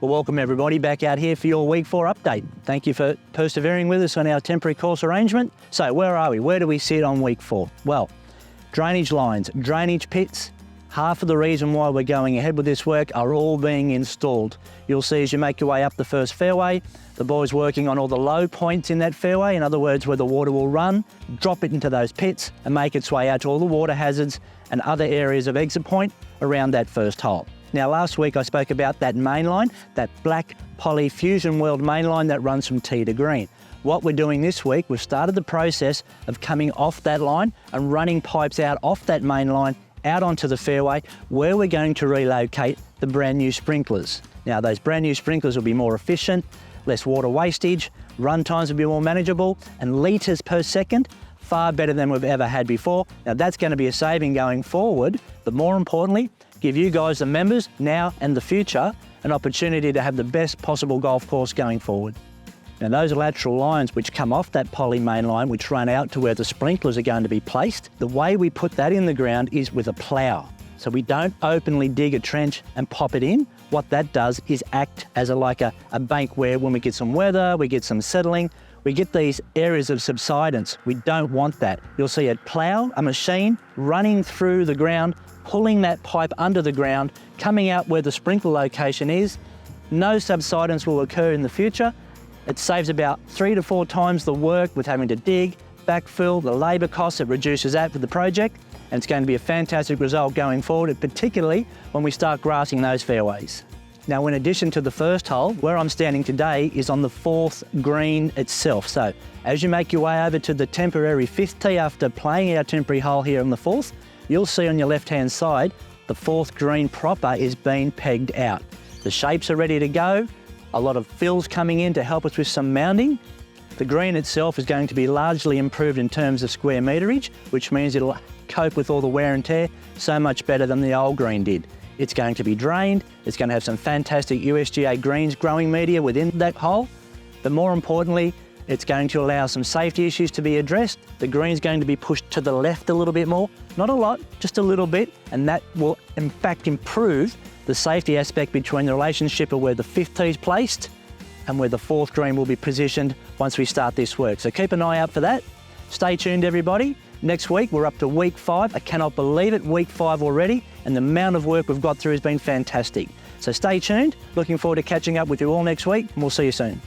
Well, welcome everybody back out here for your Week 4 update. Thank you for persevering with us on our temporary course arrangement. So where are we? Where do we sit on Week 4? Well, drainage lines, drainage pits, half of the reason why we're going ahead with this work are all being installed. You'll see as you make your way up the first fairway, the boys working on all the low points in that fairway, in other words, where the water will run, drop it into those pits and make its way out to all the water hazards and other areas of exit point around that first hole. Now, last week I spoke about that main line, that black poly Fusion World main line that runs from tee to green. What we're doing this week, we've started the process of coming off that line and running pipes out off that main line out onto the fairway where we're going to relocate the brand new sprinklers. Now, those brand new sprinklers will be more efficient, less water wastage, run times will be more manageable, and litres per second, far better than we've ever had before. Now, that's going to be a saving going forward, but more importantly, give you guys, the members, now and the future, an opportunity to have the best possible golf course going forward. Now, those lateral lines which come off that poly main line, which run out to where the sprinklers are going to be placed, the way we put that in the ground is with a plough. So we don't openly dig a trench and pop it in. What that does is act as like a bank where when we get some weather, we get some settling, we get these areas of subsidence. We don't want that. You'll see a plough, a machine running through the ground, pulling that pipe under the ground, coming out where the sprinkler location is. No subsidence will occur in the future. It saves about 3 to 4 times the work with having to dig, backfill, the labour costs. It reduces that for the project, and it's going to be a fantastic result going forward, particularly when we start grassing those fairways. Now, in addition to the first hole, where I'm standing today is on the 4th green itself. So as you make your way over to the temporary 5th tee after playing our temporary hole here on the 4th, you'll see on your left-hand side, the 4th green proper is being pegged out. The shapes are ready to go. A lot of fills coming in to help us with some mounding. The green itself is going to be largely improved in terms of square meterage, which means it'll cope with all the wear and tear so much better than the old green did. It's going to be drained. It's going to have some fantastic USGA greens growing media within that hole. But more importantly, it's going to allow some safety issues to be addressed. The green's going to be pushed to the left a little bit more, not a lot, just a little bit, and that will in fact improve the safety aspect between the relationship of where the 5th tee is placed and where the 4th green will be positioned once we start this work. So keep an eye out for that. Stay tuned, everybody. Next week, we're up to Week 5. I cannot believe it, Week 5 already, and the amount of work we've got through has been fantastic. So stay tuned. Looking forward to catching up with you all next week, and we'll see you soon.